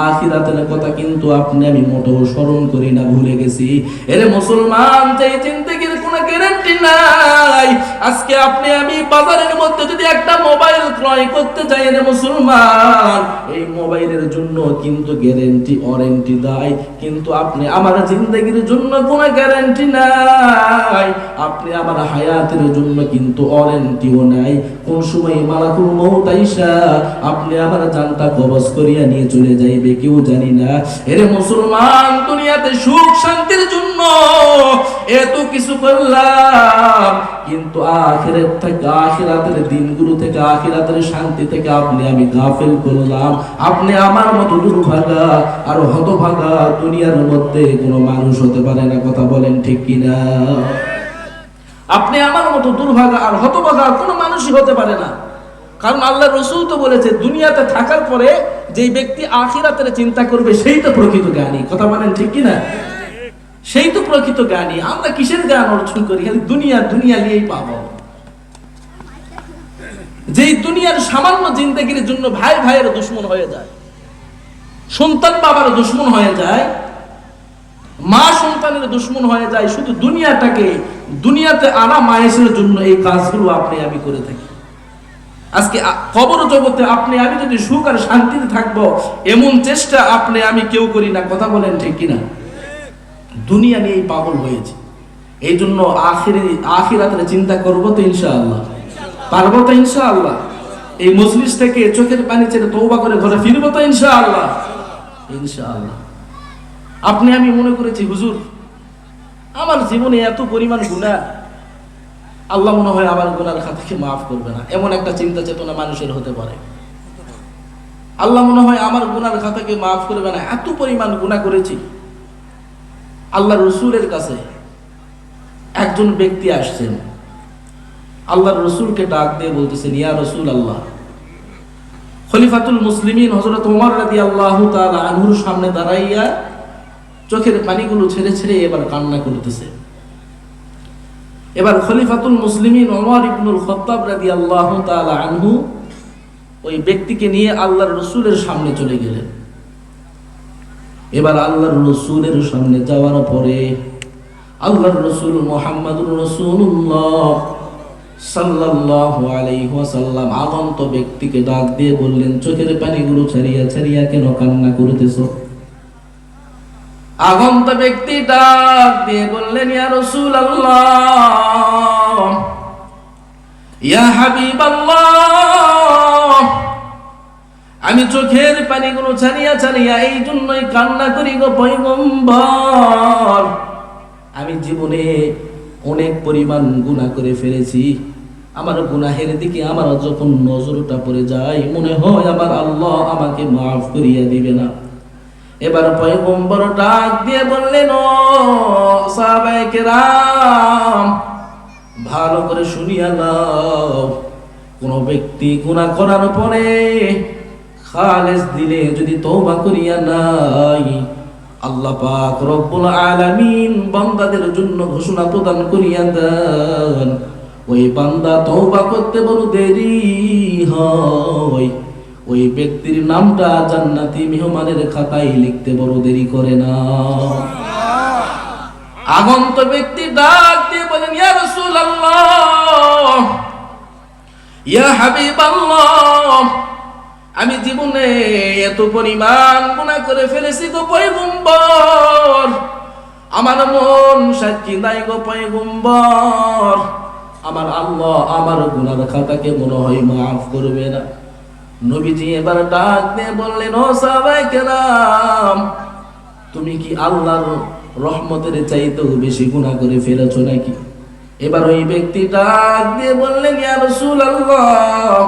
আখিরাতের কথা কিন্তু আপনি আমি মোটেও স্মরণ করি না, ভুলে গেছি। এরে মুসলমান, এই জিন্দেগির কোনো গ্যারান্টি নাই। আজকে আপনি আমি বাজারের মধ্যে যদি একটা মোবাইল ক্রয় করতে যাই রে মুসলমান, এই মোবাইলের জন্য কিন্তু গ্যারান্টি ওয়ারেন্টি দেয়, কিন্তু আপনি আমার জিন্দেগির জন্য কোনো গ্যারান্টি নাই। আপনি আমার হায়াতের জন্য কিন্তু ওয়ারেন্টিও নাই। কোন সময় মালাকুল মউত আইসা আপনি আমার জানটা কবজ করিয়া নিয়ে চলে যাইবে কেউ জানি না। এরে মুসলমান, দুনিয়াতে সুখ শান্তির জন্য এত কিছু করলাম, কিন্তু আখিরাত থেকে, আখিরাতের দিনগুলো থেকে, আখিরাতের শান্তি থেকে আপনি আমি গাফেল করলাম। আপনি আমার মতো দুর্ভাগা আর হতভাগা দুনিয়ার মধ্যে কোনো মানুষ হতে পারে না। কথা বলেন ঠিক কিনা? আপনি আমার মতো দুর্ভাগা আর হতভাগা কোনো মানুষই হতে পারে না। কারণ আল্লাহ রসুল তো বলেছে, দুনিয়াতে থাকার পরে যেই ব্যক্তি আখিরাতের চিন্তা করবে সেই তো প্রকৃত জ্ঞানী। কথা বলেন ঠিক কিনা? সেই তো প্রকৃত জ্ঞানী। আমরা কিসের জ্ঞান অর্জন করি? খালি দুনিয়া দুনিয়া নিয়েই পাবো। যেই দুনিয়ার সামান্য জিন্দেগির জন্য ভাই ভাইয়ের দুশ্মন হয়ে যায়, সন্তান বাবার দুশ্মন হয়ে যায়, মা সন্তানের দুশ্মন হয়ে যায়, শুধু দুনিয়াটাকে দুনিয়াতে আনা মায়ের জন্য এই কাজগুলো আপনি আমি করে থাকি। আজকে কবর জগতে আপনি আমি যদি সুখ আর শান্তিতে থাকবো, এমন চেষ্টা আপনি আমি কেউ করি না। কথা বলেন ঠিক কিনা? দুনিয়া নিয়েই পাগল হয়েছে। এই জন্য আখিরাতের চিন্তা করবো তো ইনশাআল্লাহ, পারবো তো ইনশাআল্লাহ, এই মজলিস থেকে চোখের পানি ছেড়ে তওবা করে ঘরে ফিরবো তো ইনশাআল্লাহ, ইনশাআল্লাহ। আপনি আমি মনে করেছি হুজুর আমার জীবনে এত পরিমাণ গুনাহ, আল্লাহ মনে হয় আমার গুনার খাতাকে মাফ করবে না, এমন একটা চিন্তা চেতনা মানুষের হতে পারে। আল্লাহ মনে হয় আমার গুনার খাতাকে মাফ করবে না, এত পরিমাণ গুনাহ করেছি। আল্লাহ রসুলের কাছে একজন ব্যক্তি আসছেন, আল্লাহর রসুলকে ডাক দিয়ে বলতেছেন, ইয়া রসুল আল্লাহ। খলিফাতুল মুসলিমিন হযরত ওমর রাদিয়াল্লাহু তাআলা আনহুর সামনে দাঁড়াইয়া চোখের পানিগুলো ছেড়ে ছেড়ে এবার কান্না করতেছে। এবার খলিফাতুল মুসলিমিন ওমর ইবনুল খাত্তাব রাদিয়াল্লাহু তাআলা আনহু ওই ব্যক্তিকে নিয়ে আল্লাহর রসুলের সামনে চলে গেলেন। এবার আল্লাহর রসুলের সামনে যাওয়ার পরে আল্লাহর রসুল মুহাম্মাদুর রাসূলুল্লাহ সাল্লাল্লাহু আলাইহি ওয়াসাল্লাম আগন্ত ব্যক্তিকে ডাক দিয়ে বললেন, চোখের পানিগুলো ছাড়িয়া ছাড়িয়া কেন কান্না করতেছো? আগন্ত ব্যক্তি ডাক দিয়ে বললেন, ইয়া রাসূলুল্লাহ, ইয়া হাবিবাল্লাহ, আমি চোখের পানিগুলো ছাড়িয়া ছাড়িয়া এই জন্যই কান্না করি গো পয়গম্বর। আমি জীবনে অনেক পরিমাণ গুনাহ করে ফেলেছি, আমার গুনাহের দিকে আমার যখন নজরটা পড়ে যায় মনে হয় আমার আল্লাহ আমাকে মাফ করিয়া দিবে না। এবার পয়গম্বর ডাক দিয়ে বললেন, ও সাহাবায়ে কেরাম, ভালো করে শুনিয়া নাও, কোন ব্যক্তি গুনাহ করার পরে খালেস দিলে যদি তওবা করিয়া নাই, আল্লাহ পাক রব্বুল আলামিন বান্দাদের জন্য ঘোষণা প্রদান করিয়া দেন, ওই বান্দা তওবা করতে বড় দেরি হয়, ওই ব্যক্তির নামটা জান্নাতি মেহমানের খাতায় লিখতে বড় দেরি করে না। আগন্ত ব্যক্তি ডাক দিয়ে বলেন, ইয়া রাসূলুল্লাহ, ইয়া হাবিবাল্লাহ, আমি জীবনে এত পরিমাণ গুনাহ করে ফেলেছি গো পয়গম্বর, আমার মন সাক্ষী নাই গো পয়গম্বর, আমার আল্লাহ আমার গুনার খাতাকে মনে হয় মাফ করবে না। নবীজি এবার ডাক দিয়ে বললেন, ও সাহাবায়ে কেরাম, তুমি কি আল্লাহর রহমতের চাইতেও বেশি গুনাহ করে ফেলেছো নাকি? এবার ওই ব্যক্তি ডাক দিয়ে বললেন, ইয়া রাসূলুল্লাহ,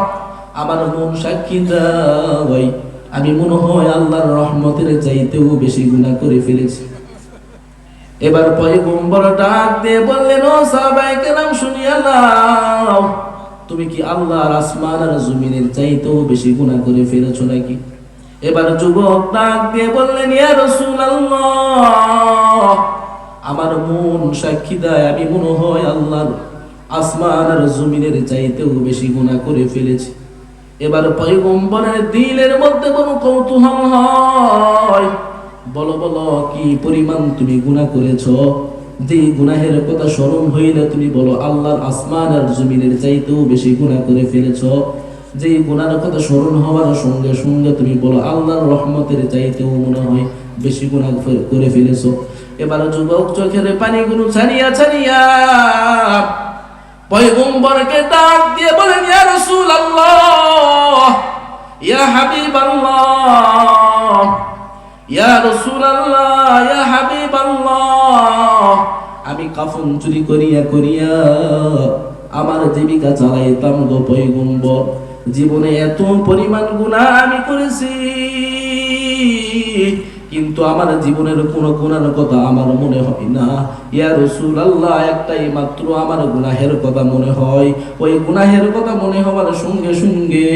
আমার মন সাক্ষী দাও, আমি মনে হয় আল্লাহর রহমতের চাইতেও বেশি গুনাহ করে ফেলেছি। এবার পয়গম্বর ডাক দিয়ে বললেন, ও সাহাবায়ে কেরাম শুনিয়া নাও, তুমি কি আল্লাহর আসমান আর জমিনের চাইতেও বেশি গুনাহ করে ফেলেছো নাকি? এবার যুবক ডাক দিয়ে বললেন, ইয়া রাসূলুল্লাহ, আমার মন সাক্ষী দেয় আমি মনে হয় আল্লাহর আসমান আর জমিনের চাইতেও বেশি গুনাহ করে ফেলেছি। এবার পয়গম্বরের দিলের মধ্যে বড় কৌতূহল হয়, বলো বলো কি পরিমাণ তুমি গুনাহ করেছো, যে গুনাহের কথা স্মরণ হইলে তুমি বলো আল্লাহর আসমান আর জমিনের চাইতেও বেশি গুনাহ করে ফেলেছো, যে গুনাহের কথা স্মরণ হওয়ার সঙ্গে সঙ্গে তুমি বলো আল্লাহর রহমতের চাইতেও মনে হয় বেশি গুনাহ করে ফেলেছো। এবার যুবক চোখের পানিগুলো ছাড়িয়া ছাড়িয়া পয়গম্বরকে ডাক দিয়ে বলেন, ইয়া রাসূলুল্লাহ, ইয়া হাবিবাল্লাহ, ইয়া রাসূলুল্লাহ, ইয়া হাবিবাল্লাহ, আমি কাফন চুরি করিয়া করিয়া আমার জীবিকা চালাইতাম গো পয়গম্বর, জীবনে এত পরিমাণ গুনাহ আমি করেছি, কিন্তু আমার জীবনের কোন গুনাহের কথা আমার মনে হয় না। ইয়া রাসূলুল্লাহ, একটাই মাত্র আমার গুনাহের কথা মনে হয়, ওই গুনাহের কথা মনে হওয়ার সঙ্গে সঙ্গে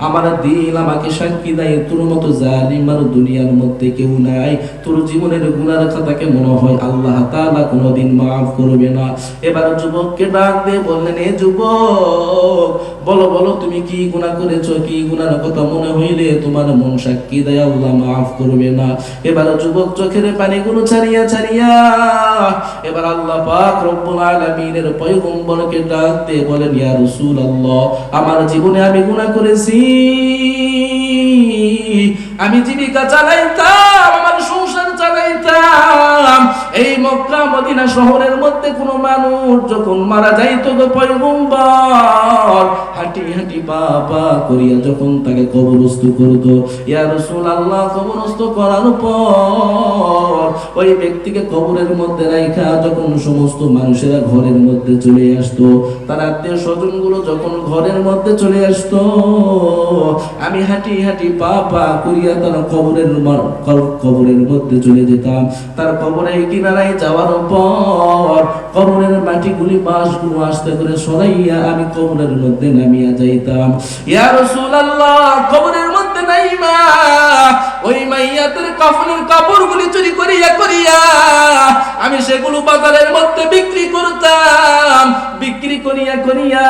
আমার দিল আমাকে সাক্ষী দেয় তোর মতো জালিম আর দুনিয়ার মধ্যে কেউ নাই, তোর জীবনের গুনাহের খাতাকে মনে হয় আল্লাহ তাআলা কোনোদিন মাফ করবে না। এবার যুবককে ডাক দিয়ে বললেন, এ যুবক, বলো বলো তুমি কি গুনাহ করেছো, কি গুনাহের কথা মনে হইলে তোমার মন সাক্ষী দেয় আল্লাহ মাফ করবে না। এবার যুবক চোখের পানিগুলো ছাড়িয়া ছাড়িয়া এবার আল্লাহ পাক রব্বুল আলামিনের পয়গম্বরকে ডাক দিয়ে বলেন, ইয়া রাসূলুল্লাহ, আমার জীবনে আমি গুনাহ করেছি, আমি জীবিকা চালাইতাম, আমার সংসার চালাই পাইতাম এই মক্কা মদিনা শহরের মধ্যে কোনো মানুষ যখন মারা যাইতো গো পয়গম্বর, হাঁটি হাঁটি পা পা করিয়া যখন তাকে কবরস্থ করতো, ইয়া রাসূলুল্লাহ কবরস্থ করার পর ওই ব্যক্তিকে কবরের মধ্যে রাখা যখন সমস্ত মানুষেরা ঘরের মধ্যে চলে আসতো, তার আত্মীয় স্বজন গুলো যখন ঘরের মধ্যে চলে আসতো, আমি হাঁটি হাঁটি পা পা করিয়া তার কবরের মধ্যে চলে যেতাম। তার কবরের কিনারায় যাওয়ার পর কবরের মাটিগুলি বাঁশগুলো আস্তে করে সরাইয়া আমি কবরের মধ্যে নামিয়া যাইতাম। ইয়া রাসূলুল্লাহ কবরের মধ্যে নাইমা ওই মাইয়াতের কাফনের কাপড়গুলি চুরি করিয়া করিয়া আমি সেগুলো বাজারের মধ্যে বিক্রি করতাম। বিক্রি করিয়া করিয়া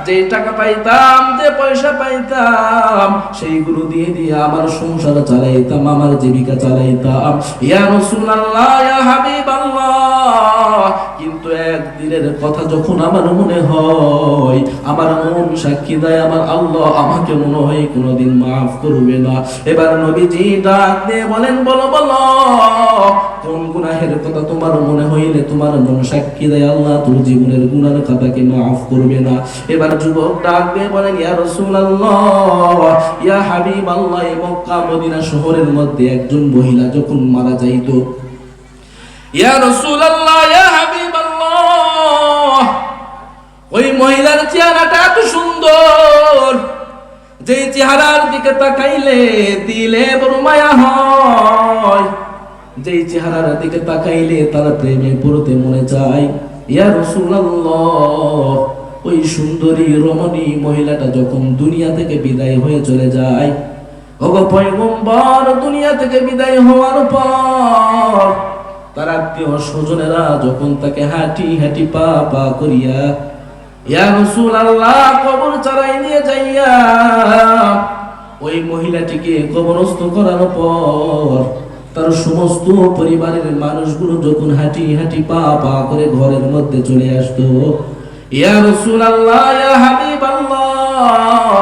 যে টাকা পাইতাম, যে পয়সা পাইতাম, সেইগুলো দিয়ে দিয়ে আমার সংসার চালাইতাম, আমার জীবিকা চালাইতাম। ইয়া রাসূলুল্লাহ ইয়া হাবিবাল্লাহ, কিন্তু একদিনের কথা যখন আমার মনে হয়, আমার মন সাক্ষী দেয় আমার আল্লাহ আমাকে মনে হয় কোনোদিন মাফ করবে না। এবার নবীজি ডাক দিয়ে বলেন, বলো বলো কোন গুনাহের কথা তোমার মনে হইলে তোমার মন সাক্ষী দেয় আল্লাহ তোর জীবনের গুনার খাতাকে মাফ করবে না। এবার যুবক ডাক দিয়ে বলেন, ইয়া রাসূলুল্লাহ ইয়া হাবিবাল্লাহ, মক্কা মদিনা শহরের মধ্যে একজন মহিলা যখন মারা যাইতো, ইয়া রাসূলুল্লাহ ইয়া হাবিবাল্লাহ, ওই মহিলার চেহারাটা এত সুন্দর, যে চেহারার দিকে তাকাইলে দিলে বড় মায়া হয়, যে চেহারার দিকে তাকাইলে তার প্রেমে পড়তে মনে চায়। ইয়া রাসূলুল্লাহ ওই সুন্দরী রমণী মহিলাটা যখন দুনিয়া থেকে বিদায় হয়ে চলে যায়, ওগো পয়গম্বর দুনিয়া থেকে বিদায় হওয়ার পর তার আত্মীয় স্বজনেরা যখন তাকে হাঁটি হাঁটি পা পা করিয়া ইয়া রাসূলুল্লাহ কবর চালাই নিয়ে যাইয়া ওই মহিলাটিকে কবরস্থ করার পর তার সমস্ত পরিবারের মানুষগুলো যখন হাঁটি হাঁটি পা পা করে ঘরের মধ্যে চলে আসতো, ইয়া রাসূলুল্লাহ ইয়া হাবিবাল্লাহ,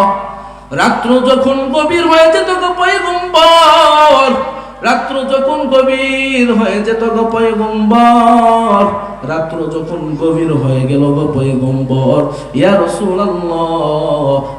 রাত্র যখন গভীর হয়ে যেত গো পয়গম্বর, রাত্র যখন গভীর হয়ে যেত গো পয়গম্বর, রাত্র যখন গভীর হয়ে গেল গো পয়গম্বর, ইয়া রাসূলুল্লাহ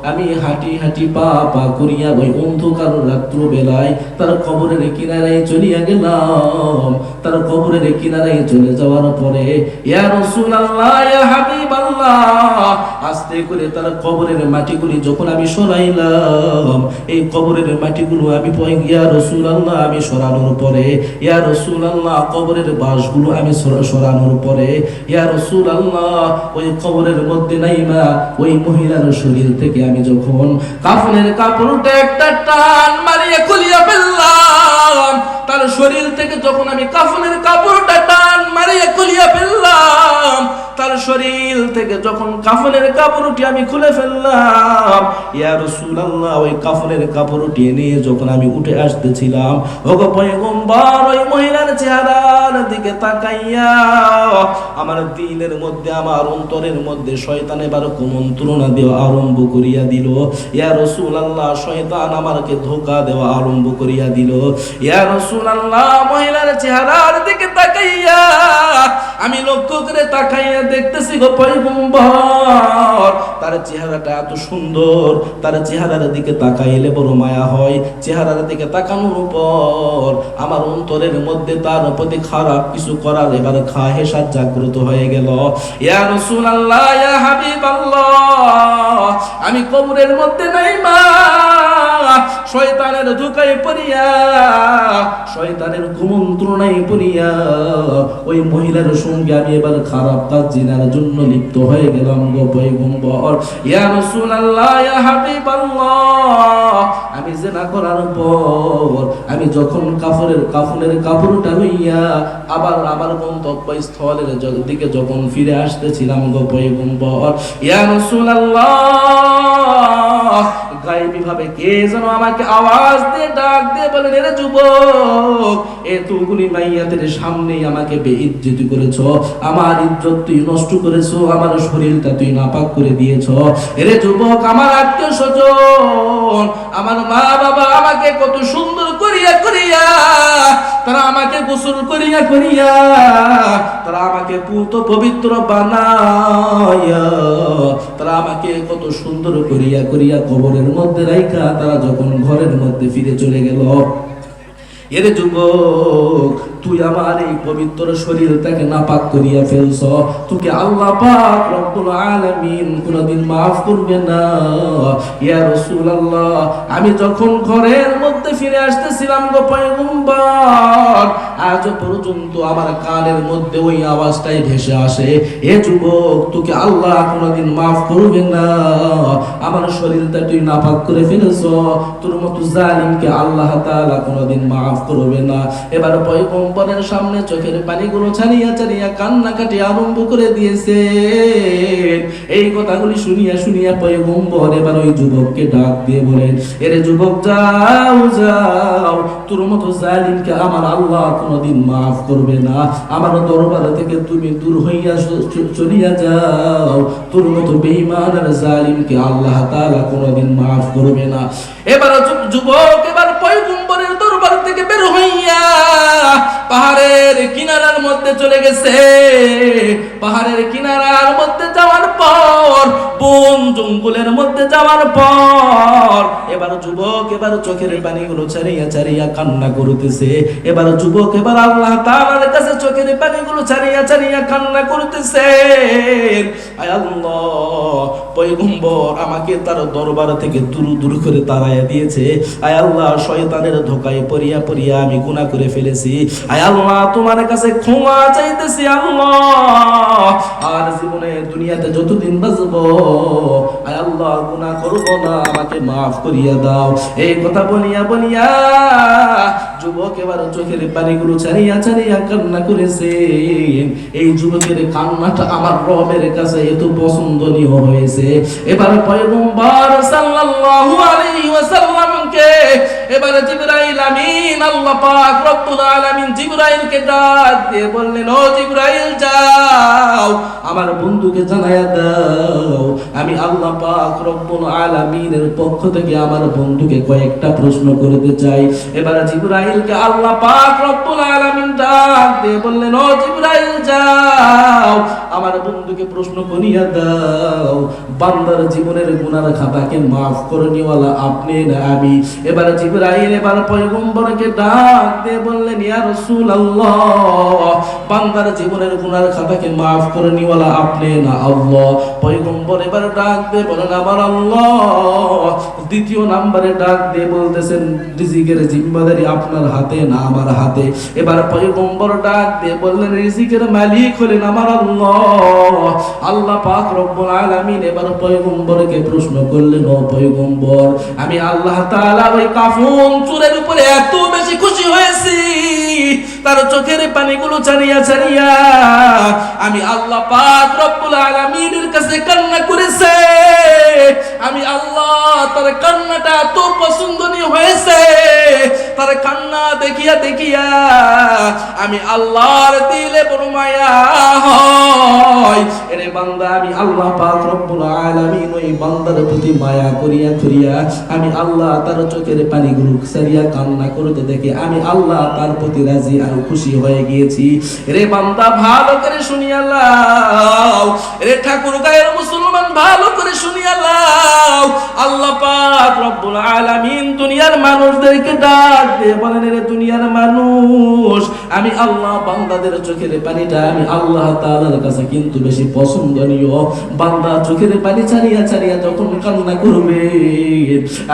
আমি হাঁটি হাঁটি পা পা করিয়া ওই অন্ধকার রাত্র বেলায় তার কবরের কিনারায় চলিয়া গেলাম। তার কবরের কিনারায় চলে যাওয়ার পরে ইয়া রাসূলুল্লাহ ইয়া হাবিবাল্লাহ আস্তে করে তার কবরের মাটিগুলি যখন আমি সরাইলাম, এই কবরের মাটিগুলো আমি ইয়া রাসূলুল্লাহ আমি সরানোর পরে, ইয়া রাসূলুল্লাহ কবরের বাঁশগুলো আমি সরানোর পরে, ইয়া রাসূলুল্লাহ ওই কবরের মধ্যে নাইমা ওই মহিলার শরীর থেকে আমি যখন কাফনের কাপড়টা একটা টান মারিয়ে খুলিয়া ফেললাম, তার শরীর থেকে যখন আমি কাফনের কাপড়টা টান মারিয়ে খুলিয়া ফেললাম, তার শরীর থেকে যখন কাফনের কাপড়টি আমি খুলে ফেললাম, ইয়া রাসূলুল্লাহ ওই কাফনের কাপড়টি নিয়ে যখন আমি উঠে আসতেছিলাম, ওগো পয়গম্বর ওই মহিলার চেহারার দিকে তাকাইয়া আমার দিলের মধ্যে আমার অন্তরের মধ্যে শয়তান এবার কুমন্ত্রণা দেওয়া আরম্ভ করিয়া দিল। ইয়া রাসূলুল্লাহ শয়তান আমাকে ধোঁকা দেওয়া আরম্ভ করিয়া দিল। ইয়া রাসূলুল্লাহ মহিলার চেহারার দিকে তাকাইয়া আমি লক্ষ্য করে তাকাইয়া দেখতেছি গো পয়গম্বর তার চেহারাটা এত সুন্দর, তার চেহারার দিকে তাকাইলে বড় মায়া হয়। চেহারার দিকে তাকানোর পর আমার অন্তরের মধ্যে তার প্রতি খারাপ কিছু করার এবার খাহেশাত জাগ্রত হয়ে গেল। ইয়া রাসূলুল্লাহ ইয়া হাবিবাল্লাহ আমি কবরের মধ্যে নাইমা শয়তানের ধোঁকায় পড়িয়া, শয়তানের কুমন্ত্রণায় পড়িয়া ওই মহিলার সঙ্গে আমি এবার খারাপ কাজ জিনার জন্য লিপ্ত হয়ে গেলাম গো পয়গম্বর। ইয়া রাসূলুল্লাহ ইয়া হাবিবাল্লাহ আমি জিনা করার পর আমি যখন কাফনের কাপড়টা লইয়া আবার আমার গন্তব্যস্থলের দিকে যখন ফিরে আসতেছিলাম গো পয়গম্বর, ইয়া রাসূলুল্লাহ গায়েবী ভাবে কে যেন আমাকে আওয়াজ দিয়ে ডাক দিয়ে বলেন, এরে যুবক, এতগুলি মাইয়াদের সামনেই আমাকে বেইজ্জতি করেছো, আমার ইজ্জত তুই নষ্ট করেছো, আমার শরীরটা তুই নাপাক করে দিয়েছো। এরে যুবক, আমার আত্মীয় স্বজন, আমার মা বাবা আমাকে কত সুন্দর করিয়া করিয়া, তারা আমাকে গোসল করিয়া করিয়া, তারা আমাকে পুত পবিত্র বানায়া, তারা আমাকে কত সুন্দর করিয়া করিয়া কবরের মধ্যে রাইখা তারা যখন ঘরের মধ্যে ফিরে চলে গেল, এরে যুবক, তুই আমার এই পবিত্র শরীরটাকে নাপাক করিয়া ফেলছ, তোকে আল্লাহ পাক রব্বুল আলামিন কোনদিন মাফ করবে না। ইয়া রাসূলুল্লাহ, আমি যখন ঘরের মধ্যে ফিরে আসতেছিলাম গো পয়গম্বর, আজ পর্যন্ত আমার কানের মধ্যে ওই আওয়াজটাই ভেসে আসে, এ যুবক, তোকে আল্লাহ কোনদিন মাফ করবে না, আমার শরীরটা তুই নাপাক করে ফেলেছ, তোর মতো জালিমকে আল্লাহ তাআলা কোনদিন মাফ করবে না। এবার পয়গম্বরের সামনে চোখের পানিগুলো ছাড়িয়া ছাড়িয়া কান্নাকাটি আরম্ভ করে দিয়েছে। এই কথাগুলি শুনিয়া শুনিয়া পয়গম্বর এবার ওই যুবককে ডাক দিয়ে বলেন, এরে যুবক, যাও যাও, তোর মতো জালিমকে আমার আল্লাহ কোনদিন মাফ করবে না, আমার দরবার থেকে তুমি দূর হইয়া চলিয়া যাও, তোর মতো বেঈমান আর জালিমকে আল্লাহ তাআলা কোনদিন মাফ করবে না। এবার যুবক এবার পয়গম্বরের দরবার থেকে বের হইয়া পাহাড়ের কিনারার মধ্যে চলে গেছে। পাহাড়ের কিনারার মধ্যে যাওয়ার পর, বন জঙ্গলের মধ্যে যাওয়ার পর, এবার যুবক এবার চোখের পানিগুলো ছাড়িয়া ছাড়িয়া কান্না করতেছে। এবার যুবক এবার আল্লাহ তাআলার কাছে চোখের পানিগুলো ছাড়িয়া ছাড়িয়া কান্না করতেছে, আয় আল্লাহ, পয়গম্বর আমাকে তার দরবার থেকে দূর দূর করে তাড়াইয়া দিয়েছে, আয় আল্লাহ, শয়তানের ধোঁকায় পড়িয়া পড়িয়া আমি গুনাহ করে ফেলেছি, আয় আল্লাহ, তোমার কাছে ক্ষমা চাইতেছি আল্লাহ, আর জীবনে দুনিয়াতে যতদিন বাঁচবো আয় আল্লাহ গুনাহ করব না, আমাকে মাফ করিয়া দাও। এই কথা বলিয়া বলিয়া যুবক এবার চোখের পানিগুলো ছাড়িয়া ছাড়িয়া কান্না করেছে। এই যুবকের কান্নাটা আমার রবের কাছে এত পছন্দনীয় হয়েছে। এবার পয়গম্বর সাল্লাল্লাহু আলাইহি ওয়াসাল্লামকে এবার জিবরাইল আমিন, আল্লাহ পাক রব্বুল আলামিন জিবরাইলকে ডাক দিয়ে বললেন, ও জিবরাইল, যাও আমার বন্ধুকে জানায়া দাও, আমি আল্লাহ পাক রব্বুল আলামিনের পক্ষ থেকে আমার বন্ধুকে কয়েকটা প্রশ্ন করতে চাই। এবার জিবরাইলকে আল্লাহ পাক রব্বুল আলামিন ডাক দিয়ে বললেন, ও জিবরাইল, যাও আমার বন্ধুকে প্রশ্ন করিয়া দাও, বান্দার জীবনের গুনার খাতাকে মাফ করে নিওয়ালা আপনি না আমি। এবার জিবরাইল এবার পয়গম্বরকে ডাক দিয়ে বললেন, ইয়া রাসূলুল্লাহ, বান্দার জীবনের গুনার খাতাকে মাফ করে নিওয়ালা আপনি না আল্লাহ। পয়গম্বর এবার ডাক দিয়ে বলেন, আমার আল্লাহ। দ্বিতীয় নাম্বারে ডাক দিয়ে বলতেছেন, রিজিকের জিম্মাদারি আপনার হাতে না আমার হাতে। এবার পয়গম্বর ডাক দিয়ে বললেন, রিজিকের মালিক হলেন আমার আল্লাহ, আল্লাহ পাক রব্বুল আলামিন। এবার পয়গম্বরকে প্রশ্ন করলেন, ও পয়গম্বর, আমি আল্লাহ তাআলা ওই কাফন চোরের উপরে এত বেশি খুশি হয়েছি, তার চোখের পানিগুলো ছাড়িয়া ছাড়িয়া আমি আল্লাহ পাক রব্বুল আলামিনের কাছে কান্না করেছে, আমি আল্লাহ তার কান্নাটা এত পছন্দনীয় হয়েছে, তার কান্না দেখিয়া দেখিয়া আমি আল্লাহর দিলে বড় মায়া হয়। এরে বান্দা, আমি আল্লাহ পাক রব্বুল আলামিন ওই বান্দার প্রতি মায়া করিয়া করিয়া আমি আল্লাহ তার চোখের পানিগুলো ছাড়িয়া কান্না করতে দেখে আমি আল্লাহ তার প্রতি রাজি আর খুশি হয়ে গিয়েছি। রে বান্দা, ভালো করে শুনিয়া লাও, রে ঠাকুর গায়ের মুসলমান, ভালো করে শুনিয়া লাও, আল্লাহ পাক রব্বুল আলামিন দুনিয়ার মানুষদেরকে ডাক দিয়ে বলেন, রে দুনিয়ার মানুষ, আমি আল্লাহ বান্দাদের চোখের পানিটা আমি আল্লাহ তাআলার কাছে কিন্তু বেশি পছন্দনীয়। বান্দা চোখের পানি ছাড়িয়া ছাড়িয়া যখন কান্না করবে,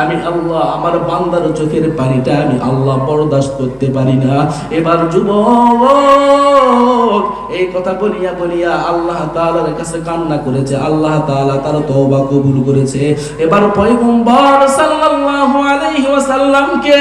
আমি আল্লাহ আমার বান্দার চোখের পানিটা আমি আল্লাহ বরদাস্ত করতে পারি না। এবার যুবক এই কথা বলিয়া বলিয়া আল্লাহ তাআলার কাছে কান্না করেছে, আল্লাহ তাআলা তার তওবা কবুল করেছে। এবার পয়গম্বর সাল্লাল্লাহু আলাইহি ওয়াসাল্লামকে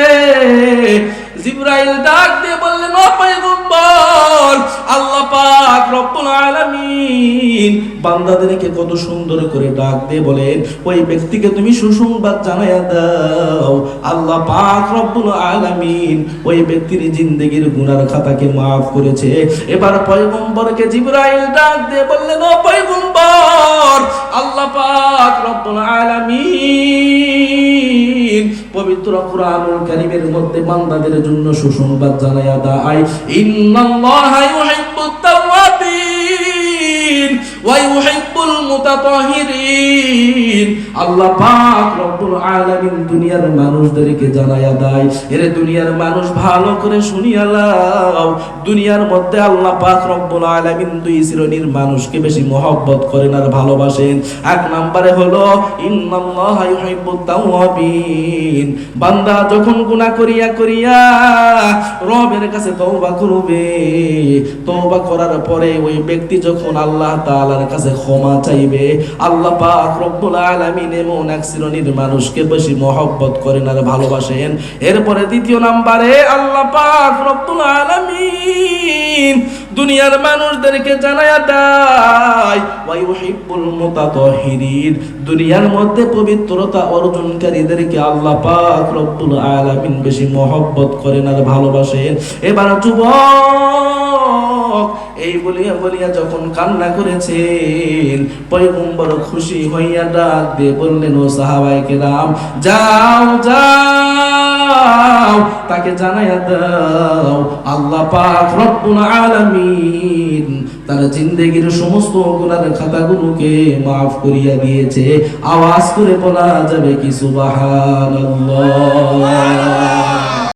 জিবরাইল ডাক দিয়ে বললেন, ও পয়গম্বর, আল্লাহ পাক রব্বুল আলামিন বান্দাদেরকে কত সুন্দর করে ডাক দিয়ে বলেন, ওই ব্যক্তিকে তুমি সুসংবাদ জানায়া দাও, আল্লাহ পাক রব্বুল আলামিন ওই ব্যক্তির জিন্দেগির গুনার খাতাকে মাফ করেছে। এবার পয়গম্বরকে জিবরাইল ডাক দিয়ে বললেন, ও পয়গম্বর, আল্লাহ পাক রব্বুল আলামিন পবিত্র কুরআনুল কারীমের মধ্যে বান্দাদের জন্য সুসংবাদ জানায়া দেয়, ইন্নাল্লাহা ইউহিব্বুত তাওয়াবিন ওয়া ইউহিব্বুল মুতাতাহিরিন। আল্লাহ পাক রব্বুল আলামিন দুনিয়ার মানুষদেরকে জানায়া দেয়, এরে দুনিয়ার মানুষ ভালো করে শুনিয়া লাও, দুনিয়ার মধ্যে আল্লাহ পাক রব্বুল আলামিন দুই শ্রেণীর মানুষকে বেশি মহব্বত করেন আর ভালোবাসেন। এক নম্বরে হলো ইন্নাল্লাহা ইউহিব্বুত তাওয়াবিন, বান্দা যখন গুনাহ করিয়া করিয়া রবের কাছে তওবা করবে, তওবা করার পরে ওই ব্যক্তি যখন আল্লাহ তাআলার কাছে ক্ষমা চাইবে, আল্লাহ পাক রব্বুল আলামিন এমন এক শ্রেণীর মানুষকে বেশি মহব্বত করেন আর ভালোবাসেন। এরপরে দ্বিতীয় নম্বরে আল্লাহ পাক রব্বুল আলামিন দুনিয়ার মানুষদেরকে জানায়া দেয়, ওয়া ইউহিব্বুল মুতাতাহিরিন, দুনিয়ার মধ্যে পবিত্রতা অর্জনকারীদেরকে আল্লাহ পাক রব্বুল আলামিন বেশি মহব্বত করেন আর ভালোবাসেন। এবার যুবক এই বলিয়া বলিয়া যখন কান্না করেছেন, পয়গম্বর খুশি হইয়া ডাক দিয়ে বললেন, ও সাহাবায়ে কেরাম, যাও যাও তাকে জানায়া দাও, আল্লাহ পাক রব্বুল আলামিন তার জিন্দেগির সমস্ত গুনাহের খাতাগুলোকে মাফ করিয়া দিয়েছে। আওয়াজ করে বলা যাবে কি সুবহানাল্লাহ।